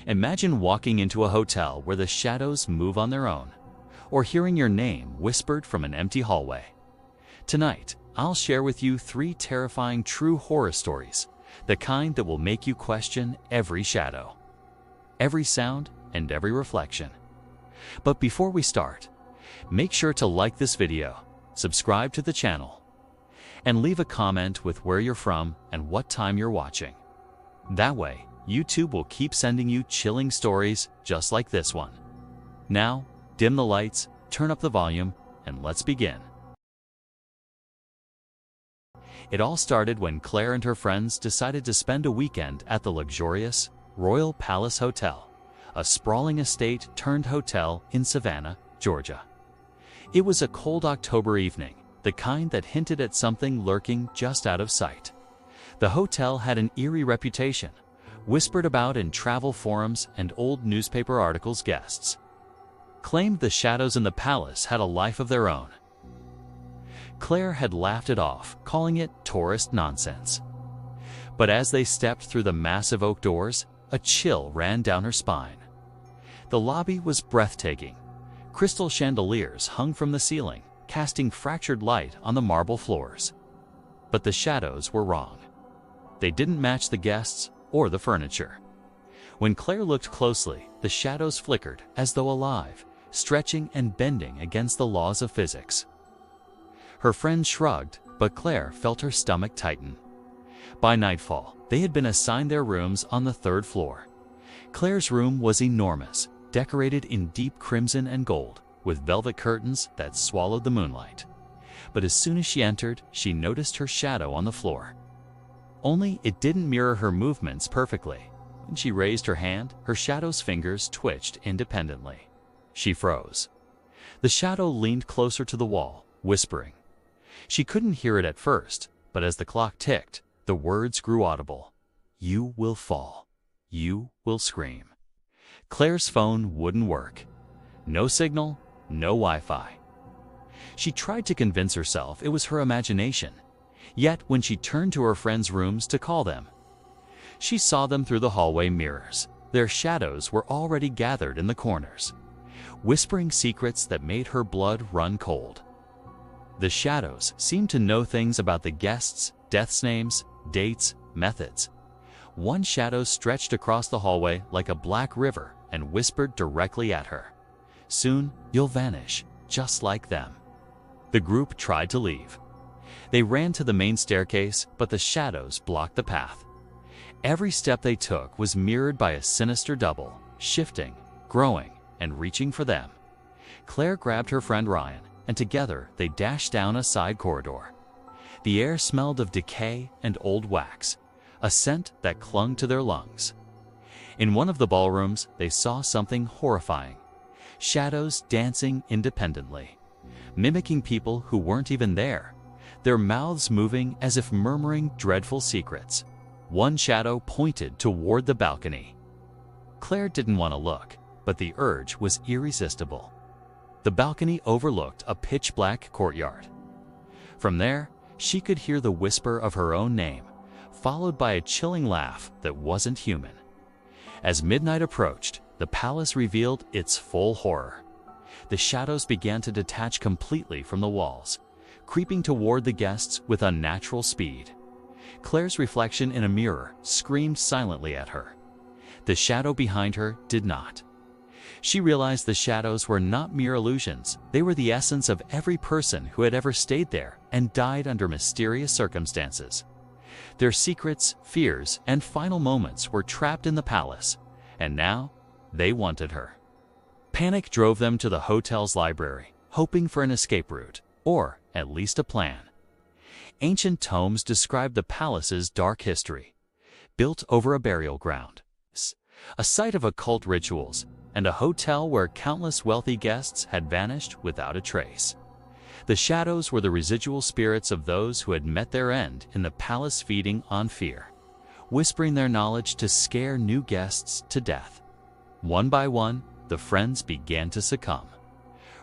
Imagine walking into a hotel where the shadows move on their own, or hearing your name whispered from an empty hallway. Tonight, I'll share with you 3 terrifying true horror stories, the kind that will make you question every shadow, every sound, and every reflection. But before we start, make sure to like this video, subscribe to the channel, and leave a comment with where you're from and what time you're watching. That way, YouTube will keep sending you chilling stories just like this one. Now, dim the lights, turn up the volume, and let's begin. It all started when Claire and her friends decided to spend a weekend at the luxurious Royal Palace Hotel, a sprawling estate turned hotel in Savannah, Georgia. It was a cold October evening, the kind that hinted at something lurking just out of sight. The hotel had an eerie reputation, whispered about in travel forums and old newspaper articles. Guests claimed the shadows in the palace had a life of their own. Claire had laughed it off, calling it tourist nonsense. But as they stepped through the massive oak doors, a chill ran down her spine. The lobby was breathtaking. Crystal chandeliers hung from the ceiling, casting fractured light on the marble floors. But the shadows were wrong. They didn't match the guests or the furniture. When Claire looked closely, the shadows flickered as though alive, stretching and bending against the laws of physics. Her friend shrugged, but Claire felt her stomach tighten. By nightfall, they had been assigned their rooms on the 3rd floor. Claire's room was enormous, decorated in deep crimson and gold, with velvet curtains that swallowed the moonlight. But as soon as she entered, she noticed her shadow on the floor. Only it didn't mirror her movements perfectly. When she raised her hand, her shadow's fingers twitched independently. She froze. The shadow leaned closer to the wall, whispering. She couldn't hear it at first, but as the clock ticked, the words grew audible. "You will fall. You will scream." Claire's phone wouldn't work. No signal, no Wi-Fi. She tried to convince herself it was her imagination. Yet when she turned to her friends' rooms to call them, she saw them through the hallway mirrors. Their shadows were already gathered in the corners, whispering secrets that made her blood run cold. The shadows seemed to know things about the guests, death's names, dates, methods. One shadow stretched across the hallway like a black river and whispered directly at her. "Soon, you'll vanish, just like them." The group tried to leave. They ran to the main staircase, but the shadows blocked the path. Every step they took was mirrored by a sinister double, shifting, growing, and reaching for them. Claire grabbed her friend Ryan, and together they dashed down a side corridor. The air smelled of decay and old wax, a scent that clung to their lungs. In one of the ballrooms, they saw something horrifying. Shadows dancing independently, mimicking people who weren't even there, their mouths moving as if murmuring dreadful secrets. One shadow pointed toward the balcony. Claire didn't want to look, but the urge was irresistible. The balcony overlooked a pitch-black courtyard. From there, she could hear the whisper of her own name, followed by a chilling laugh that wasn't human. As midnight approached, the palace revealed its full horror. The shadows began to detach completely from the walls, creeping toward the guests with unnatural speed. Claire's reflection in a mirror screamed silently at her. The shadow behind her did not. She realized the shadows were not mere illusions. They were the essence of every person who had ever stayed there and died under mysterious circumstances. Their secrets, fears, and final moments were trapped in the palace, and now they wanted her. Panic drove them to the hotel's library, hoping for an escape route, or at least a plan. Ancient tomes described the palace's dark history, built over a burial ground, a site of occult rituals, and a hotel where countless wealthy guests had vanished without a trace. The shadows were the residual spirits of those who had met their end in the palace, feeding on fear, whispering their knowledge to scare new guests to death. One by one, the friends began to succumb.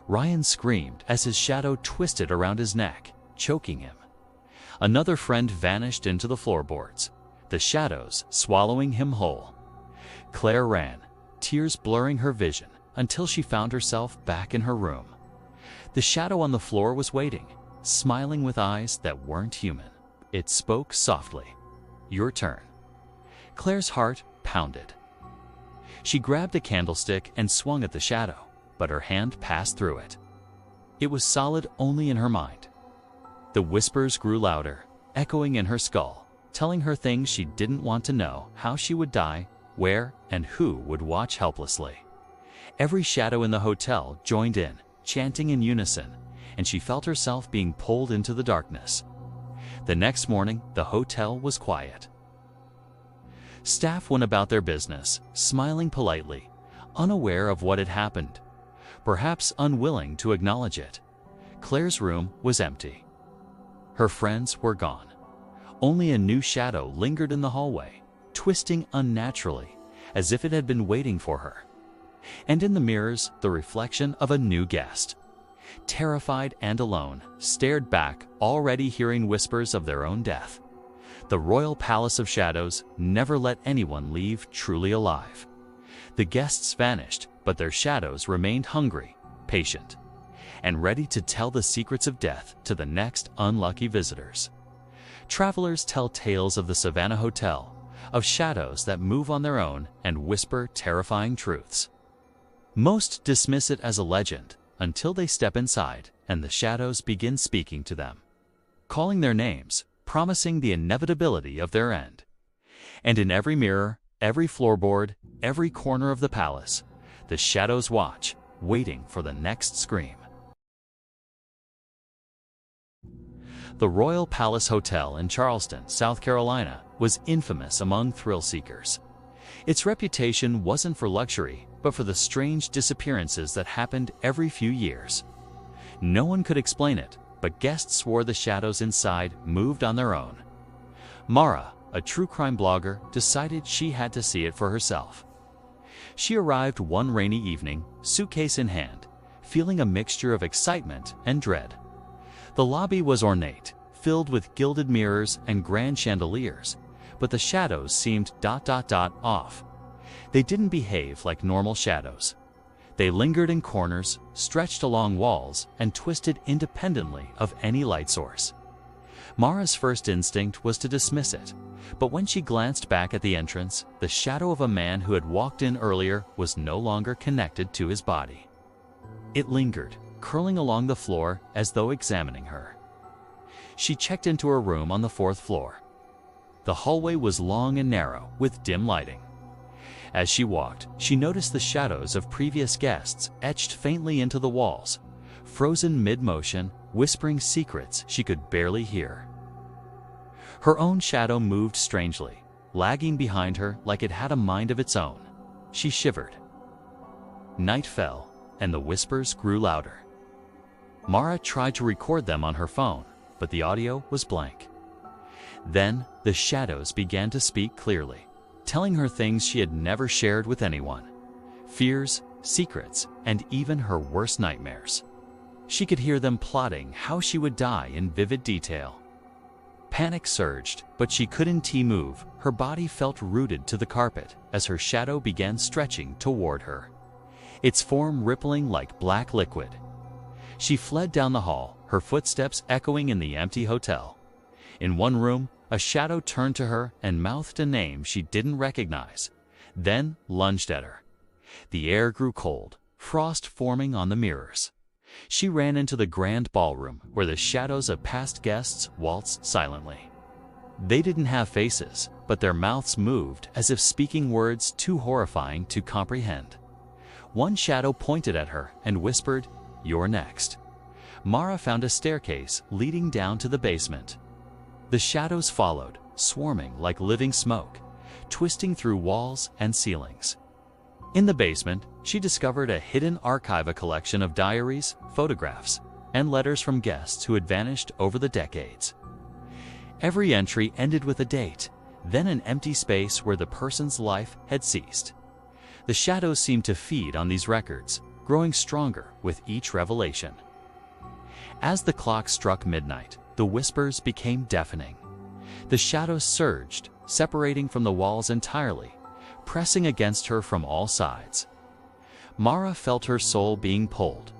Ryan screamed as his shadow twisted around his neck, choking him. Another friend vanished into the floorboards, the shadows swallowing him whole. Claire ran, tears blurring her vision, until she found herself back in her room. The shadow on the floor was waiting, smiling with eyes that weren't human. It spoke softly. "Your turn." Claire's heart pounded. She grabbed a candlestick and swung at the shadow, but her hand passed through it. It was solid only in her mind. The whispers grew louder, echoing in her skull, telling her things she didn't want to know: how she would die, where, and who would watch helplessly. Every shadow in the hotel joined in, chanting in unison, and she felt herself being pulled into the darkness. The next morning, the hotel was quiet. Staff went about their business, smiling politely, unaware of what had happened, perhaps unwilling to acknowledge it. Claire's room was empty. Her friends were gone. Only a new shadow lingered in the hallway, twisting unnaturally, as if it had been waiting for her. And in the mirrors, the reflection of a new guest. Terrified and alone, stared back, already hearing whispers of their own death. The royal palace of shadows never let anyone leave truly alive. The guests vanished, but their shadows remained hungry, patient, and ready to tell the secrets of death to the next unlucky visitors. Travelers tell tales of the Savannah Hotel, of shadows that move on their own and whisper terrifying truths. Most dismiss it as a legend until they step inside and the shadows begin speaking to them, calling their names, promising the inevitability of their end. And in every mirror, every floorboard, every corner of the palace, the shadows watch, waiting for the next scream. The Royal Palace Hotel in Charleston, South Carolina, was infamous among thrill seekers. Its reputation wasn't for luxury, but for the strange disappearances that happened every few years. No one could explain it, but guests swore the shadows inside moved on their own. Mara, a true crime blogger, decided she had to see it for herself. She arrived one rainy evening, suitcase in hand, feeling a mixture of excitement and dread. The lobby was ornate, filled with gilded mirrors and grand chandeliers, but the shadows seemed off. They didn't behave like normal shadows. They lingered in corners, stretched along walls, and twisted independently of any light source. Mara's first instinct was to dismiss it, but when she glanced back at the entrance, the shadow of a man who had walked in earlier was no longer connected to his body. It lingered, curling along the floor as though examining her. She checked into her room on the 4th floor. The hallway was long and narrow, with dim lighting. As she walked, she noticed the shadows of previous guests etched faintly into the walls, frozen mid-motion, whispering secrets she could barely hear. Her own shadow moved strangely, lagging behind her like it had a mind of its own. She shivered. Night fell, and the whispers grew louder. Mara tried to record them on her phone, but the audio was blank. Then, the shadows began to speak clearly, telling her things she had never shared with anyone. Fears, secrets, and even her worst nightmares. She could hear them plotting how she would die in vivid detail. Panic surged, but she couldn't move. Her body felt rooted to the carpet as her shadow began stretching toward her, its form rippling like black liquid. She fled down the hall, her footsteps echoing in the empty hotel. In one room, a shadow turned to her and mouthed a name she didn't recognize, then lunged at her. The air grew cold, frost forming on the mirrors. She ran into the grand ballroom where the shadows of past guests waltzed silently. They didn't have faces, but their mouths moved as if speaking words too horrifying to comprehend. One shadow pointed at her and whispered, "You're next." Mara found a staircase leading down to the basement. The shadows followed, swarming like living smoke, twisting through walls and ceilings. In the basement, she discovered a hidden archive, a collection of diaries, photographs, and letters from guests who had vanished over the decades. Every entry ended with a date, then an empty space where the person's life had ceased. The shadows seemed to feed on these records, growing stronger with each revelation. As the clock struck midnight, the whispers became deafening. The shadows surged, separating from the walls entirely, pressing against her from all sides. Mara felt her soul being pulled,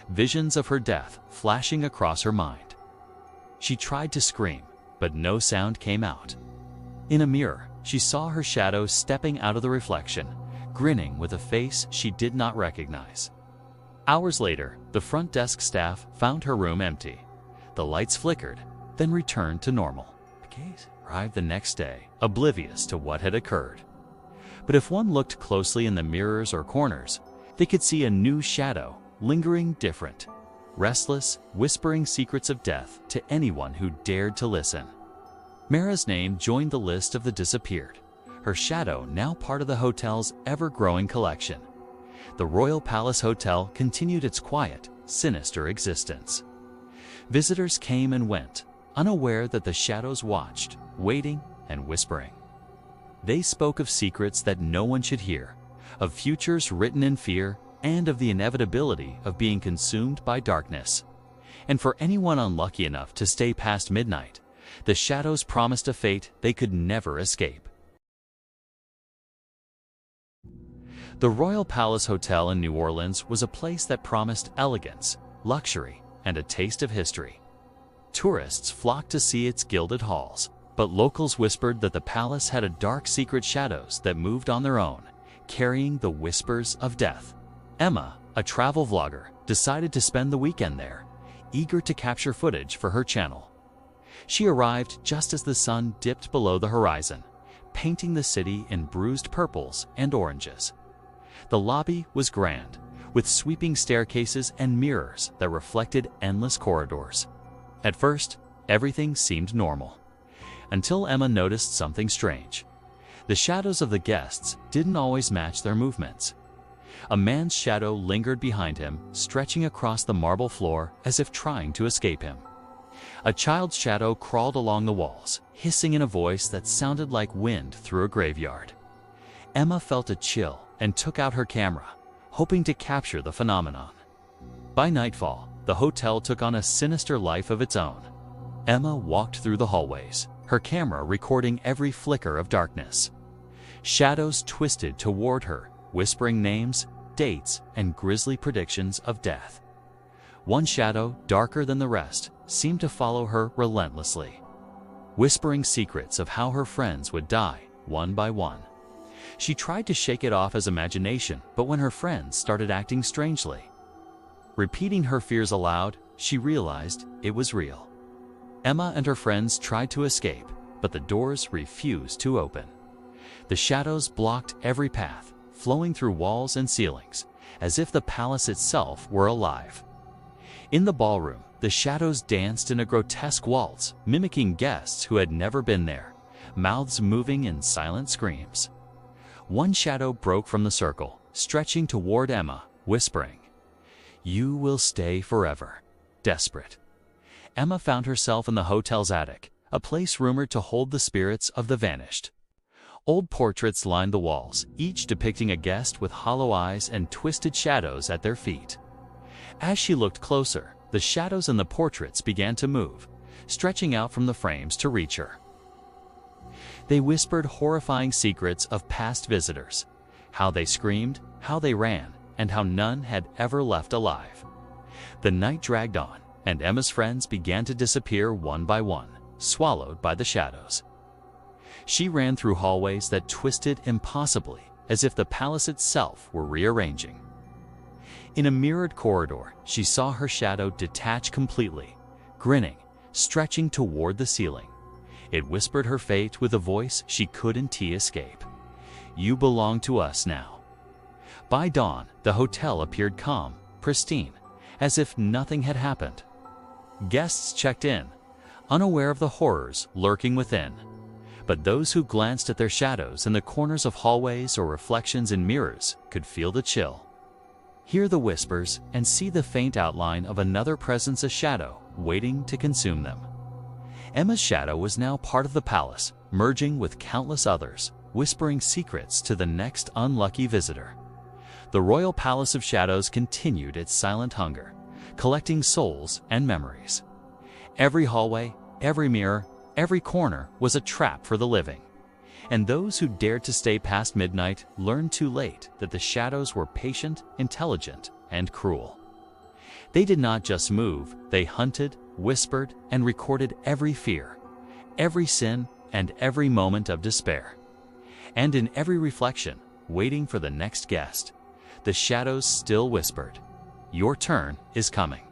visions of her death flashing across her mind. She tried to scream, but no sound came out. In a mirror, she saw her shadow stepping out of the reflection, grinning with a face she did not recognize. Hours later, the front desk staff found her room empty. The lights flickered, then returned to normal. The case arrived the next day, oblivious to what had occurred. But if one looked closely in the mirrors or corners, they could see a new shadow, lingering different, restless, whispering secrets of death to anyone who dared to listen. Mara's name joined the list of the disappeared, her shadow now part of the hotel's ever-growing collection. The Royal Palace Hotel continued its quiet, sinister existence. Visitors came and went, unaware that the shadows watched, waiting and whispering. They spoke of secrets that no one should hear, of futures written in fear, and of the inevitability of being consumed by darkness. And for anyone unlucky enough to stay past midnight, the shadows promised a fate they could never escape. The Royal Palace Hotel in New Orleans was a place that promised elegance, luxury, and a taste of history. Tourists flocked to see its gilded halls, but locals whispered that the palace had a dark secret shadows that moved on their own, carrying the whispers of death. Emma, a travel vlogger, decided to spend the weekend there, eager to capture footage for her channel. She arrived just as the sun dipped below the horizon, painting the city in bruised purples and oranges. The lobby was grand, with sweeping staircases and mirrors that reflected endless corridors. At first, everything seemed normal, until Emma noticed something strange. The shadows of the guests didn't always match their movements. A man's shadow lingered behind him, stretching across the marble floor as if trying to escape him. A child's shadow crawled along the walls, hissing in a voice that sounded like wind through a graveyard. Emma felt a chill and took out her camera, hoping to capture the phenomenon. By nightfall, the hotel took on a sinister life of its own. Emma walked through the hallways, her camera recording every flicker of darkness. Shadows twisted toward her, whispering names, dates, and grisly predictions of death. One shadow, darker than the rest, seemed to follow her relentlessly, whispering secrets of how her friends would die, one by one. She tried to shake it off as imagination, but when her friends started acting strangely, repeating her fears aloud, she realized it was real. Emma and her friends tried to escape, but the doors refused to open. The shadows blocked every path, flowing through walls and ceilings, as if the palace itself were alive. In the ballroom, the shadows danced in a grotesque waltz, mimicking guests who had never been there, mouths moving in silent screams. One shadow broke from the circle, stretching toward Emma, whispering, "You will stay forever." Desperate, Emma found herself in the hotel's attic, a place rumored to hold the spirits of the vanished. Old portraits lined the walls, each depicting a guest with hollow eyes and twisted shadows at their feet. As she looked closer, the shadows in the portraits began to move, stretching out from the frames to reach her. They whispered horrifying secrets of past visitors, how they screamed, how they ran, and how none had ever left alive. The night dragged on, and Emma's friends began to disappear one by one, swallowed by the shadows. She ran through hallways that twisted impossibly, as if the palace itself were rearranging. In a mirrored corridor, she saw her shadow detach completely, grinning, stretching toward the ceiling. It whispered her fate with a voice she couldn't escape. "You belong to us now." By dawn, the hotel appeared calm, pristine, as if nothing had happened. Guests checked in, unaware of the horrors lurking within. But those who glanced at their shadows in the corners of hallways or reflections in mirrors could feel the chill, hear the whispers, and see the faint outline of another presence, a shadow waiting to consume them. Emma's shadow was now part of the palace, merging with countless others, whispering secrets to the next unlucky visitor. The Royal Palace of Shadows continued its silent hunger, collecting souls and memories. Every hallway, every mirror, every corner was a trap for the living. And those who dared to stay past midnight learned too late that the shadows were patient, intelligent, and cruel. They did not just move, they hunted, whispered, and recorded every fear, every sin, and every moment of despair. And in every reflection, waiting for the next guest, the shadows still whispered, "Your turn is coming."